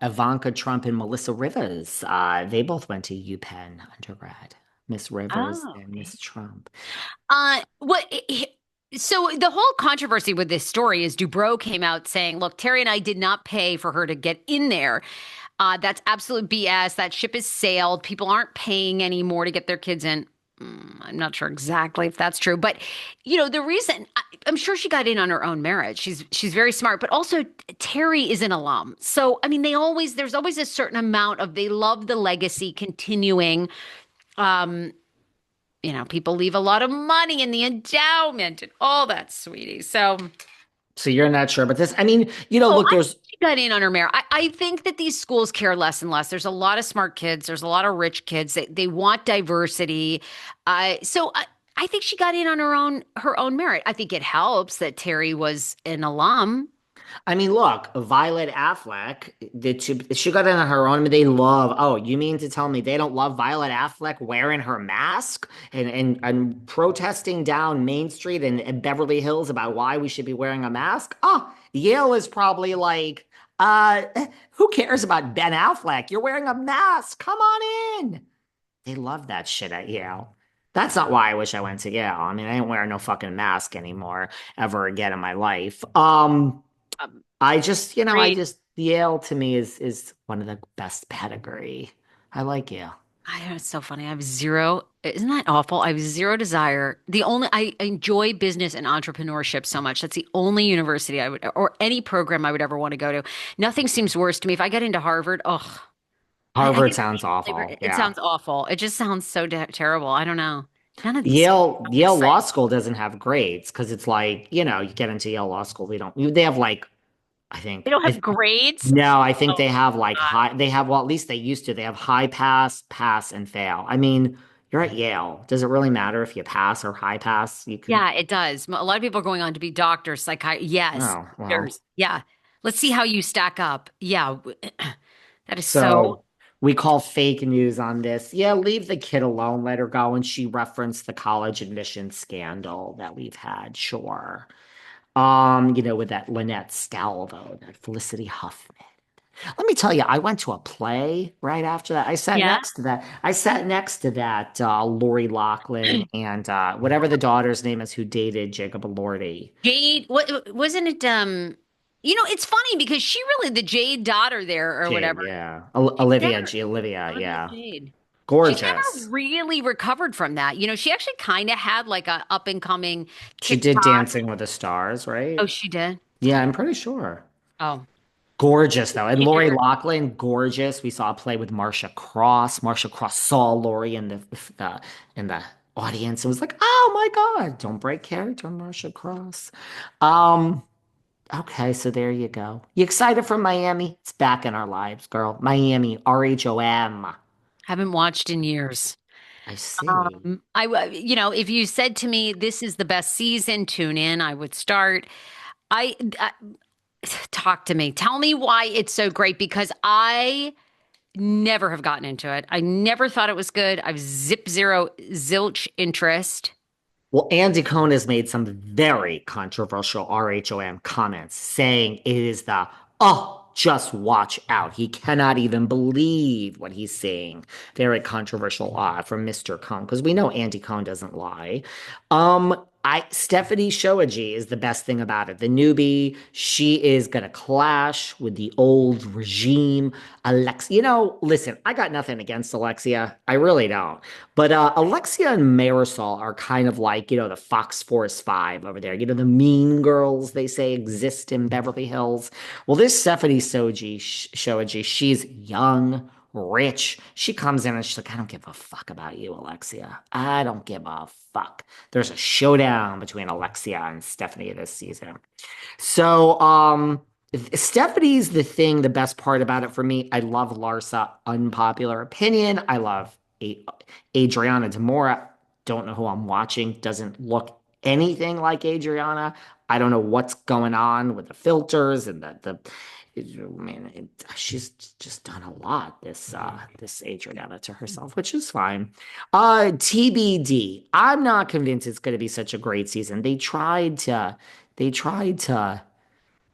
Ivanka Trump and Melissa Rivers. They both went to UPenn undergrad. Miss Rivers Oh. and Miss Trump. What? So the whole controversy with this story is Dubrow came out saying, "Look, Terry and I did not pay for her to get in there. That's absolute BS. That ship has sailed. People aren't paying anymore to get their kids in." I'm not sure exactly if that's true, but the reason I'm sure she got in on her own merit. She's very smart, but also Terry is an alum. So I mean, there's always a certain amount of they love the legacy continuing. Um, people leave a lot of money in the endowment and all that, sweetie. So, So you're not sure, but this, I mean, oh, look, I there's, think she got in on her merit. I think that these schools care less and less. There's a lot of smart kids. There's a lot of rich kids. They want diversity. So I think she got in on her own merit. I think it helps that Terry was an alum. I mean, look, Violet Affleck, she got in on her own. I mean, they love, oh, you mean to tell me they don't love Violet Affleck wearing her mask and protesting down Main Street in Beverly Hills about why we should be wearing a mask? Oh, Yale is probably like, uh, who cares about Ben Affleck? You're wearing a mask. Come on in. They love that shit at Yale. That's not why I wish I went to Yale. I mean, I ain't wearing no fucking mask anymore ever again in my life. Um, I just, Great. Yale to me is one of the best pedigree. I like Yale. I know it's so funny. I have zero, isn't that awful? I have zero desire. I enjoy business and entrepreneurship so much. That's the only university I would, or any program I would ever want to go to. Nothing seems worse to me. If I get into Harvard, oh, I Harvard get sounds awful. it Yeah. sounds awful. It just sounds so terrible. I don't know. None of these Yale Law exciting. School doesn't have grades because it's like, you get into Yale Law School, they have like, I They think, don't have grades. no, I think Oh they have like God. well, at least they used to. They have high pass, pass, and fail. I mean, you're at Yale. Does it really matter if you pass or high pass? You can, Yeah, it does. A lot of people are going on to be doctors, yes, oh, well. doctors. Yeah. Let's see how you stack up. Yeah. That is so. So we call fake news on this. Yeah, leave the kid alone, let her go. And she referenced the college admission scandal that we've had, sure. With that Lynette Scalvo, that Felicity Huffman. Let me tell you, I went to a play right after that. Yeah. I sat next to that Lori Loughlin and whatever the daughter's name is who dated Jacob Elordi. Jade, what wasn't it? It's funny because she really the Jade daughter there or Jade, whatever. yeah. She's never Olivia, Olivia yeah. Jade. She's never Gorgeous. really recovered from that. She actually kind of had like a up and coming She did TikTok. Dancing with the Stars, right? Oh, she did. Yeah, I'm pretty sure. Oh, Gorgeous though. And Lori here. Loughlin, gorgeous. We saw a play with Marsha Cross. Marsha Cross saw Lori in the audience and was like, "Oh my God, don't break character, Marsha Cross." Um, okay, so there you go. You excited for Miami? It's back in our lives, girl. Miami, RHOM. Haven't watched in years. I see. If you said to me, "This is the best season," tune in. I would start. I talk to me. Tell me why it's so great because I never have gotten into it. I never thought it was good. I've zip zero zilch interest. Well, Andy Cohen has made some very controversial RHOM comments saying it is just watch out. He cannot even believe what he's saying. Very controversial from Mr. Cohen because we know Andy Cohen doesn't lie. Stephanie Shoaji is the best thing about it. The newbie, she is gonna clash with the old regime. Alexia, listen, I got nothing against Alexia. I really don't. But Alexia and Marisol are kind of like, the Fox Force 5 over there. The mean girls they say exist in Beverly Hills. Well, this Stephanie Shoaji, she's young, rich. She comes in and she's like, I don't give a fuck about you, Alexia. I don't give a fuck. There's a showdown between Alexia and Stephanie this season. So, Stephanie's the best part about it for me. I love Larsa, unpopular opinion. I love Adriana Demora. Don't know who I'm watching. Doesn't look anything like Adriana. I don't know what's going on with the filters and she's just done a lot this Adriana to herself, which is fine. TBD. I'm not convinced it's going to be such a great season. They tried to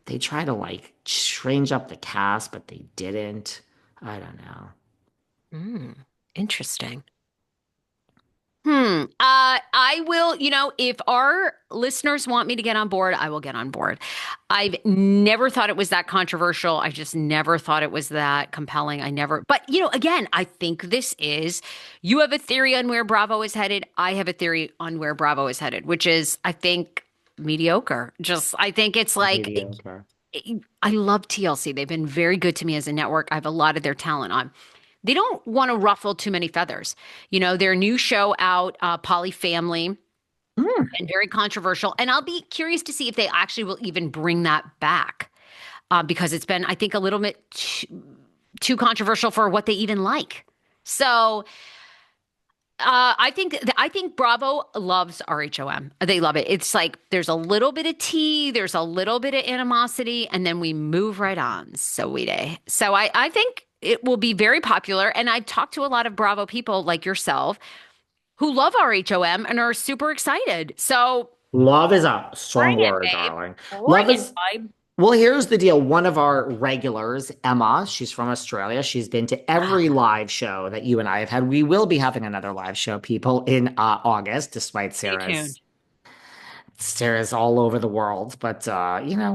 they try to like change up the cast, but they didn't. I don't know. Mm, interesting. I will, if our listeners want me to get on board, I will get on board. I've never thought it was that controversial. I just never thought it was that compelling. But again, I think you have a theory on where Bravo is headed. I have a theory on where Bravo is headed, which is, I think, mediocre. I think it's like, Mediocre. I love TLC. They've been very good to me as a network. I have a lot of their talent on. They don't want to ruffle too many feathers. Their new show out, Poly Family, Hmm. and very controversial. And I'll be curious to see if they actually will even bring that back because it's been, I think, a little bit too controversial for what they even like. So I think Bravo loves RHOM. They love it. It's like there's a little bit of tea, there's a little bit of animosity, and then we move right on. So we day. So I think it will be very popular. And I've talked to a lot of Bravo people like yourself who love RHOM and are super excited. So Love is a bring strong it, word, babe. darling. Bring Love it, is, babe. well, here's the deal. One of our regulars, Emma, she's from Australia. She's been to every live show that you and I have had. We will be having another live show, people, in August, despite Stay tuned. Sarah's all over the world, but we'll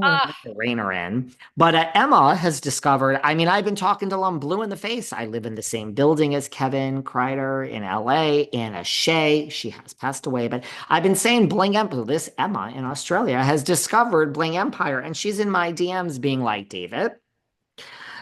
Ah, make the rainer in. But Emma has discovered. I mean, I've been talking till I'm blue in the face. I live in the same building as Kevin Kreider in LA. Anna Shea, she has passed away, but I've been saying Bling Empire. This Emma in Australia has discovered Bling Empire, and she's in my DMs being like, David.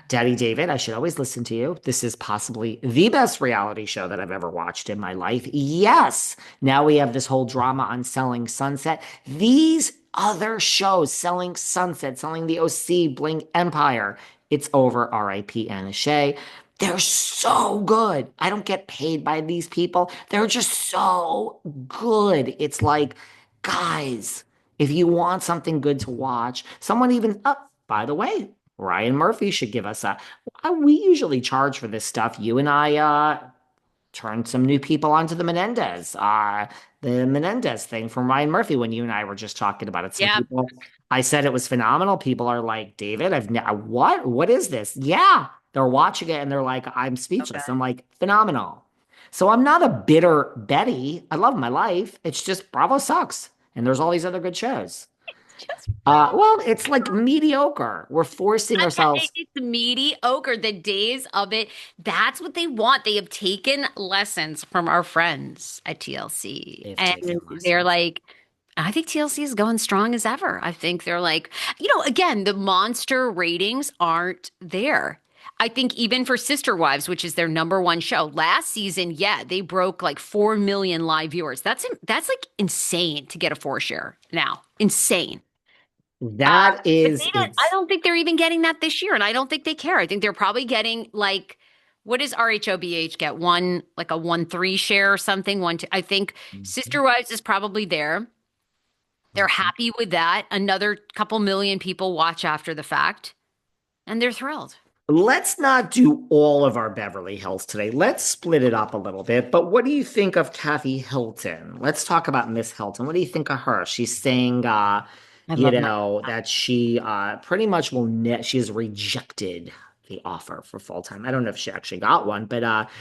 Daddy David, I should always listen to you. This is possibly the best reality show that I've ever watched in my life. Yes. Now we have this whole drama on Selling Sunset. These other shows, Selling Sunset, Selling the OC, Bling Empire, it's over. RIP Anna Shea. They're so good. I don't get paid by these people. They're just so good. It's like, guys, if you want something good to watch, someone even, oh, by the way, Ryan Murphy should give us we usually charge for this stuff. You and I turned some new people onto the Menendez thing from Ryan Murphy when you and I were just talking about it. Some yep. people, I said it was phenomenal. People are like, David, what? What is this? Yeah, they're watching it and they're like, I'm speechless. I'm Okay. like, phenomenal. So I'm not a bitter Betty. I love my life. It's just Bravo sucks. And there's all these other good shows. Just Well, it's like mediocre. We're forcing ourselves. it's mediocre. The days of it, that's what they want. They have taken lessons from our friends at TLC. They've And taken they're lessons. like, I think TLC is going strong as ever. I think they're like, again, the monster ratings aren't there. I think even for Sister Wives, which is their number one show, last season, yeah, they broke like 4 million live viewers. That's like insane to get a four share now. Insane. That But is, I it's don't think they're even getting that this year, and I don't think they care. I think they're probably getting like, what does RHOBH get? One, like a 1-3 share or something. One, two. I think Sister Wives is probably there. They're happy with that. Another couple million people watch after the fact, and they're thrilled. let's not do all of our Beverly Hills today. Let's split it up a little bit. But what do you think of Kathy Hilton? Let's talk about Miss Hilton. What do you think of her? She's saying, I love my. that she pretty much she has rejected the offer for full time. I don't know if she actually got one, but